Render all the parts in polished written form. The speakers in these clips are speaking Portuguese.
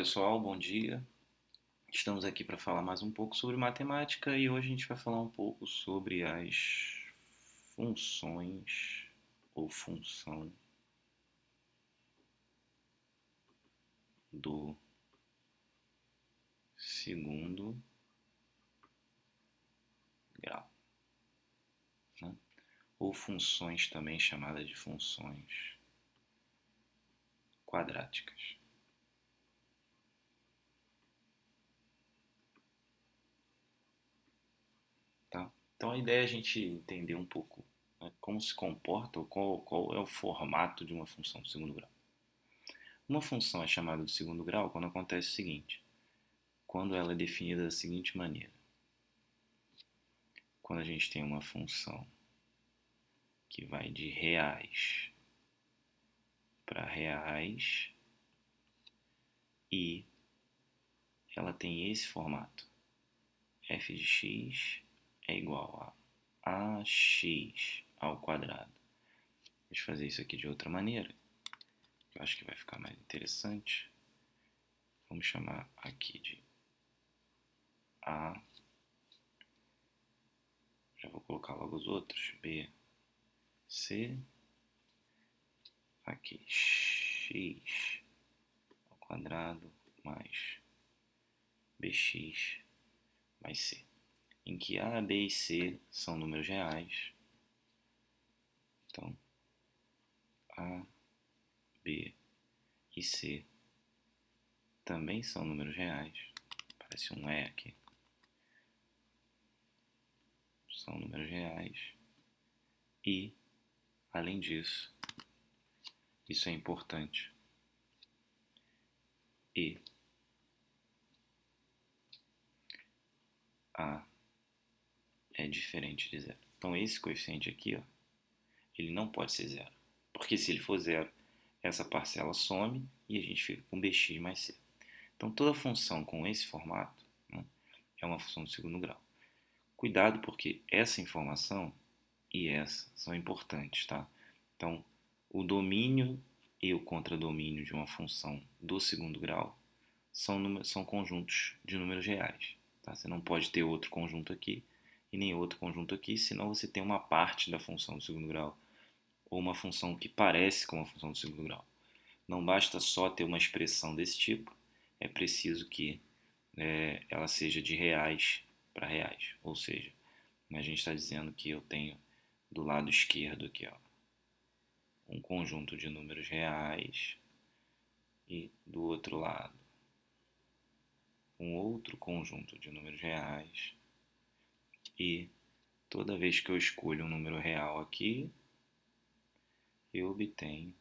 Pessoal, bom dia. Estamos aqui para falar mais um pouco sobre matemática e hoje a gente vai falar um pouco sobre as funções ou função do segundo grau, né? Ou funções também chamadas de funções quadráticas. Tá? Então a ideia é a gente entender um pouco, né, como se comporta ou qual é o formato de uma função do segundo grau. Uma função é chamada de segundo grau quando acontece o seguinte: quando ela é definida da seguinte maneira. Quando a gente tem uma função que vai de reais para reais e ela tem esse formato. F de x é igual a ax ao quadrado. Deixa eu fazer isso aqui de outra maneira, que eu acho que vai ficar mais interessante. Vamos chamar aqui de A. Já vou colocar logo os outros. B, C. Aqui, x ao quadrado mais bx mais c, em que A, B e C são números reais. Então, A, B e C também são números reais. Parece um E aqui. São números reais. E, além disso, isso é importante. E A é diferente de zero. Então, esse coeficiente aqui, ó, ele não pode ser zero. Porque se ele for zero, essa parcela some e a gente fica com bx mais c. Então, toda função com esse formato, né, é uma função de segundo grau. Cuidado porque essa informação e essa são importantes, tá? Então, o domínio e o contradomínio de uma função do segundo grau são conjuntos de números reais. Tá? Você não pode ter outro conjunto aqui e nem outro conjunto aqui, senão você tem uma parte da função do segundo grau ou uma função que parece com uma função do segundo grau. Não basta só ter uma expressão desse tipo, é preciso que ela seja de reais para reais. Ou seja, a gente está dizendo que eu tenho do lado esquerdo aqui, ó, um conjunto de números reais e do outro lado um outro conjunto de números reais, e toda vez que eu escolho um número real aqui, eu obtenho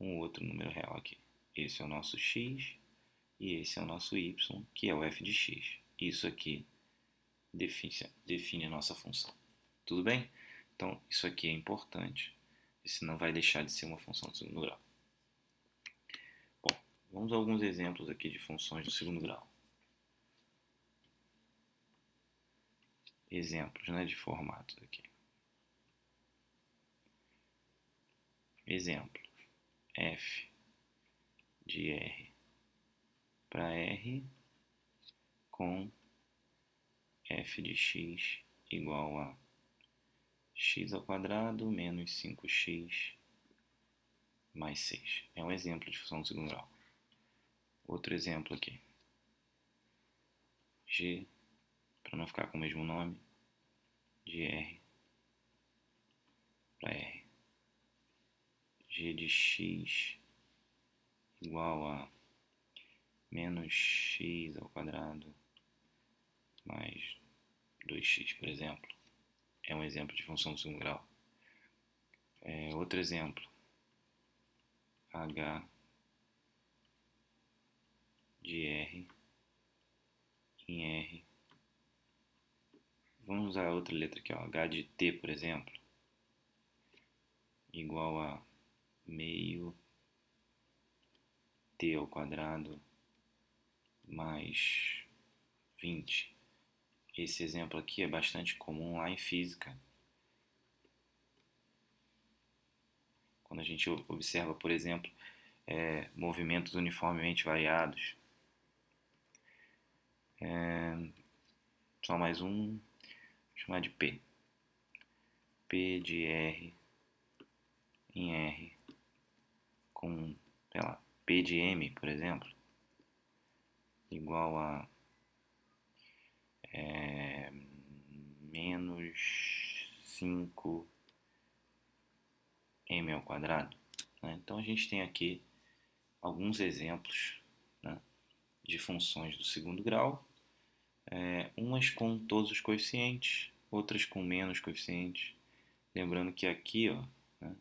um outro número real aqui. Esse é o nosso x e esse é o nosso y, que é o f de x. Isso aqui define a nossa função. Tudo bem? Então, isso aqui é importante, senão vai deixar de ser uma função de segundo grau. Bom, vamos a alguns exemplos aqui de funções do segundo grau. Exemplos, né, de formatos aqui. Exemplo, f de R para R com f de x igual a x ao quadrado menos 5x mais 6. É um exemplo de função de segundo grau. Outro exemplo aqui. G, para não ficar com o mesmo nome, de R para R. G de x igual a menos x ao quadrado mais 2x, por exemplo. É um exemplo de função de segundo grau. Outro exemplo. H de R em R. Vamos usar outra letra aqui, ó. H de T, por exemplo, igual a meio T ao quadrado mais 20. Esse exemplo aqui é bastante comum lá em física. Quando a gente observa, por exemplo, movimentos uniformemente variados. Só mais um, vou chamar de P. P de R em R com, sei lá, P de M, por exemplo, igual a menos 5 m ao quadrado. Né? Então a gente tem aqui alguns exemplos, né, de funções do segundo grau, umas com todos os coeficientes, outras com menos coeficientes. Lembrando que aqui, ó, né,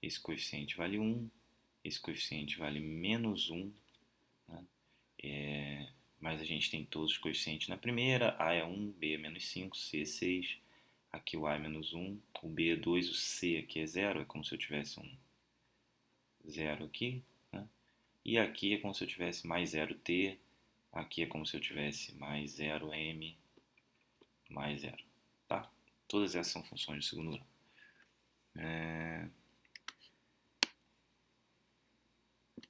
esse coeficiente vale 1, esse coeficiente vale menos 1, né, mas a gente tem todos os coeficientes na primeira. A é 1, B é menos 5, C é 6, aqui o A é menos 1, o B é 2, o C aqui é 0, é como se eu tivesse um 0 aqui, né? E aqui é como se eu tivesse mais 0t, aqui é como se eu tivesse mais 0m, mais 0, tá? Todas essas são funções de segundo grau.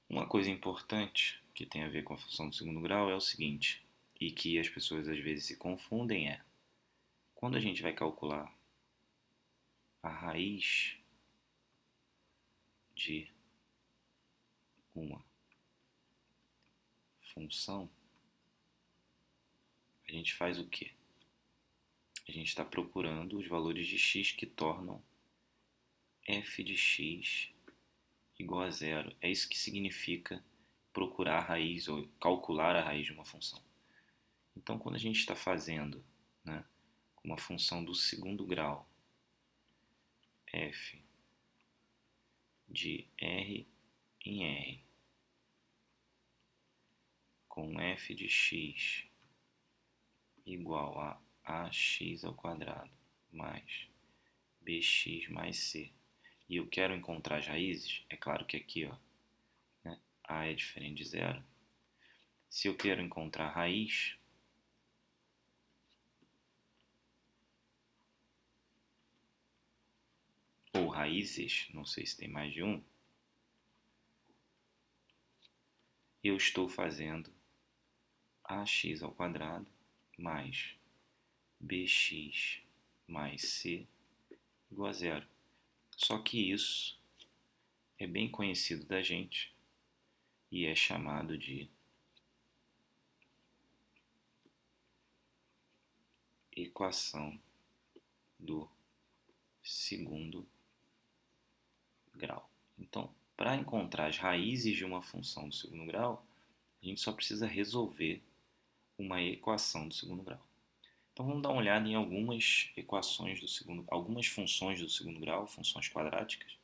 Uma coisa importante que tem a ver com a função do segundo grau é o seguinte, e que as pessoas às vezes se confundem, quando a gente vai calcular a raiz de uma função, a gente faz o quê? A gente está procurando os valores de x que tornam f de x igual a zero. É isso que significa procurar a raiz ou calcular a raiz de uma função. Então, quando a gente está fazendo, né, uma função do segundo grau, f de r em r, com f de x igual a ax ao quadrado mais bx mais c, e eu quero encontrar as raízes, é claro que aqui, ó, né, a é diferente de zero. Se eu quero encontrar a raiz, ou raízes, não sei se tem mais de um, eu estou fazendo ax ao quadrado mais bx mais c igual a zero. Só que isso é bem conhecido da gente e é chamado de equação do segundo grau. Então, para encontrar as raízes de uma função do segundo grau, a gente só precisa resolver uma equação do segundo grau. Então vamos dar uma olhada em algumas equações do segundo, algumas funções do segundo grau, funções quadráticas,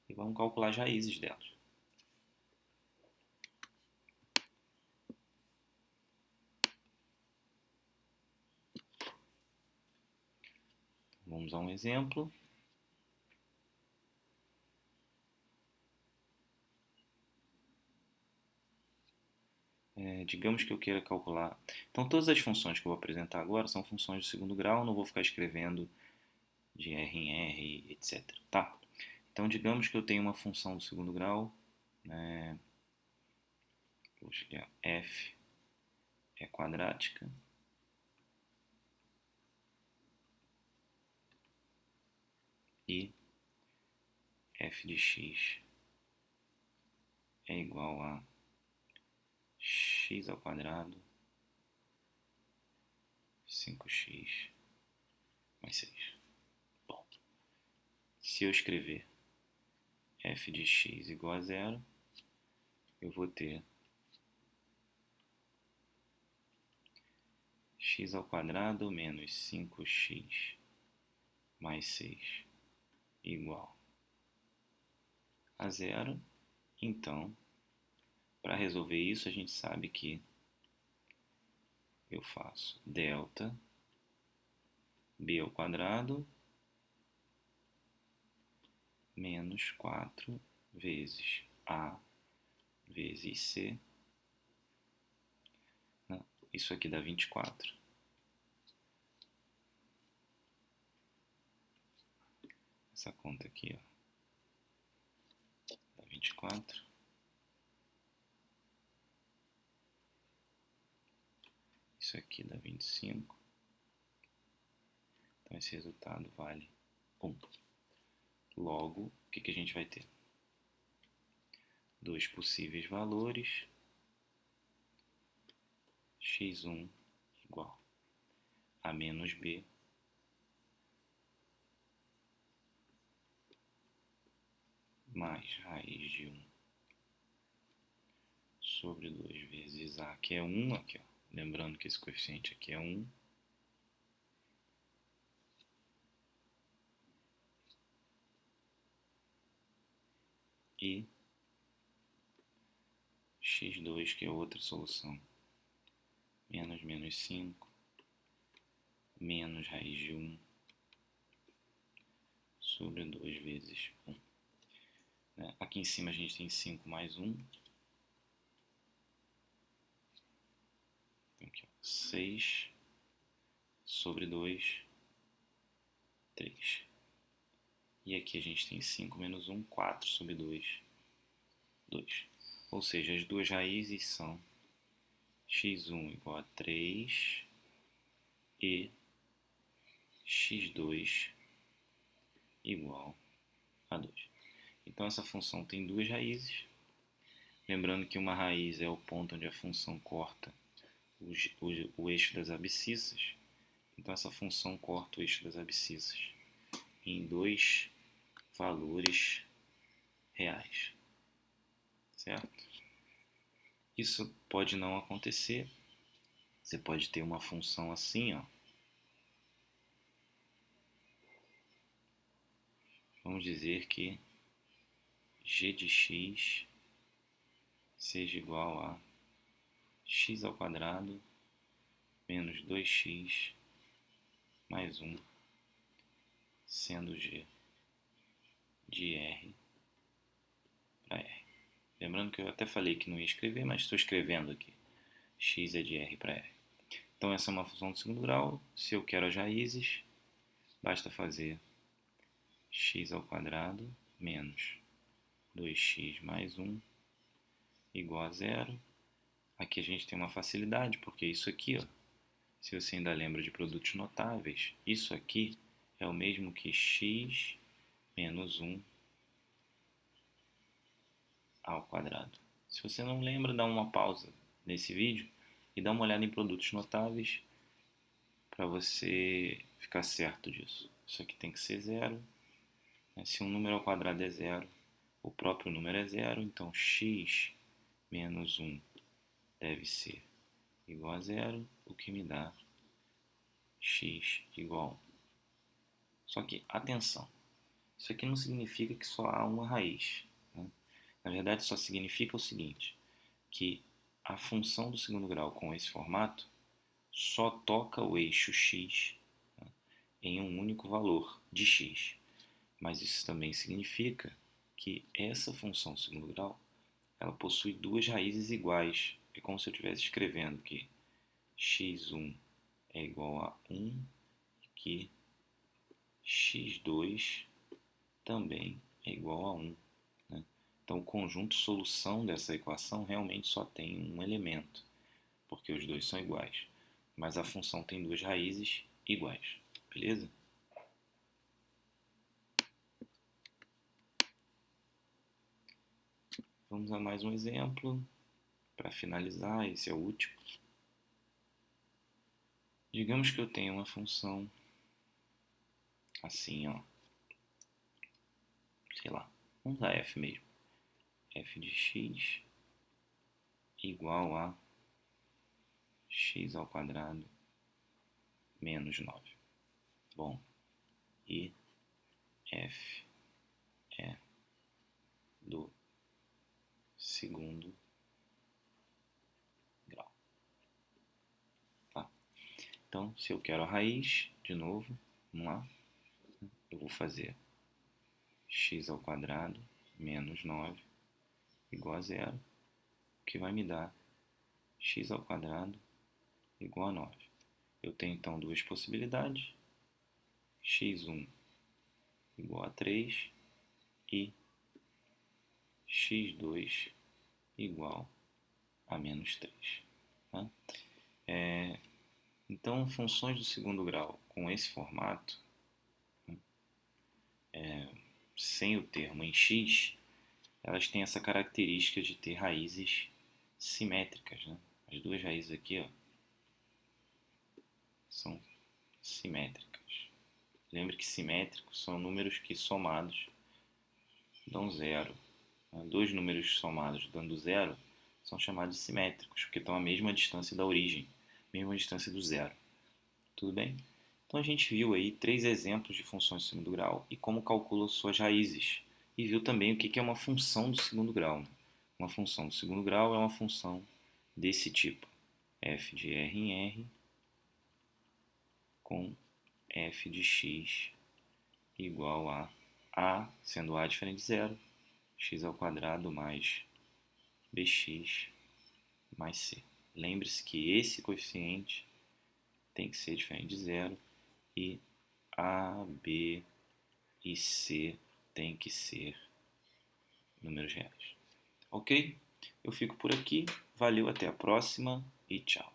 e vamos calcular as raízes delas. Vamos a um exemplo. Digamos que eu queira calcular. Então todas as funções que eu vou apresentar agora são funções do segundo grau, não vou ficar escrevendo de R em R, etc. Tá? Então digamos que eu tenho uma função do segundo grau, né, f é quadrática, e f de x é igual a x ao quadrado 5x mais 6. Bom, se eu escrever f de x igual a zero, eu vou ter x ao quadrado menos 5x mais 6 igual a zero. Então, para resolver isso, a gente sabe que eu faço delta b ao quadrado menos 4 vezes a vezes c. Não, isso aqui dá 24. Essa conta aqui, ó, dá 24. Isso aqui dá 25. Então esse resultado vale 1. Logo, o que a gente vai ter? Dois possíveis valores, x1 igual a menos b mais raiz de 1 sobre 2 vezes a, que é 1 aqui, ó. Lembrando que esse coeficiente aqui é 1. E x2, que é outra solução, menos menos 5, menos raiz de 1 sobre 2 vezes 1. Aqui em cima a gente tem 5 mais 1. Aqui, ó, 6 sobre 2, 3. E aqui a gente tem 5 menos 1, 4 sobre 2, 2. Ou seja, as duas raízes são x1 igual a 3 e x2 igual a 2. Então essa função tem duas raízes. Lembrando que uma raiz é o ponto onde a função corta o eixo das abscissas. Então essa função corta o eixo das abscissas em dois valores reais, certo? Isso pode não acontecer. Você pode ter uma função assim, ó. Vamos dizer que g de x seja igual a x ao quadrado menos 2x mais 1, sendo g de R para R. Lembrando que eu até falei que não ia escrever, mas estou escrevendo aqui. X é de R para R. Então essa é uma função de segundo grau. Se eu quero as raízes, basta fazer x ao quadrado menos 2x mais 1 igual a 0. Aqui a gente tem uma facilidade, porque isso aqui, ó, se você ainda lembra de produtos notáveis, isso aqui é o mesmo que x menos 1 ao quadrado. Se você não lembra, dá uma pausa nesse vídeo e dá uma olhada em produtos notáveis para você ficar certo disso. Isso aqui tem que ser 0. Se um número ao quadrado é 0, o próprio número é 0, então x menos 1 deve ser igual a 0, o que me dá x igual a 1. Só que, atenção, isso aqui não significa que só há uma raiz, né? Na verdade, só significa o seguinte, que a função do segundo grau com esse formato só toca o eixo x, né, em um único valor de x. Mas isso também significa que essa função do segundo grau ela possui duas raízes iguais. É como se eu estivesse escrevendo que x1 é igual a 1 e que x2 também é igual a 1. Né? Então, o conjunto solução dessa equação realmente só tem um elemento, porque os dois são iguais. Mas a função tem duas raízes iguais. Beleza? Vamos a mais um exemplo. Para finalizar, esse é o último. Digamos que eu tenho uma função assim, ó. Sei lá, vamos usar f mesmo. F de x igual a x ao quadrado menos 9. Bom, e f é do segundo grau. Tá? Então, se eu quero a raiz, de novo, vamos lá. Eu vou fazer x ao quadrado menos 9 igual a 0, o que vai me dar x ao quadrado igual a 9. Eu tenho então duas possibilidades, x1 igual a 3 e x2 igual a menos 3. Tá? Então, funções do segundo grau com esse formato, sem o termo em x, elas têm essa característica de ter raízes simétricas, né? As duas raízes aqui, ó, são simétricas. Lembre que simétricos são números que somados dão zero. Dois números somados dando zero são chamados de simétricos, porque estão à mesma distância da origem, mesma distância do zero. Tudo bem? Então a gente viu aí 3 exemplos de funções de segundo grau e como calcula suas raízes. E viu também o que é uma função do segundo grau, né? Uma função do segundo grau é uma função desse tipo: f de r em r com f de x igual a, sendo a diferente de zero, x ao quadrado mais bx mais c. Lembre-se que esse coeficiente tem que ser diferente de zero e a, b e c tem que ser números reais. Ok? Eu fico por aqui. Valeu, até a próxima e tchau.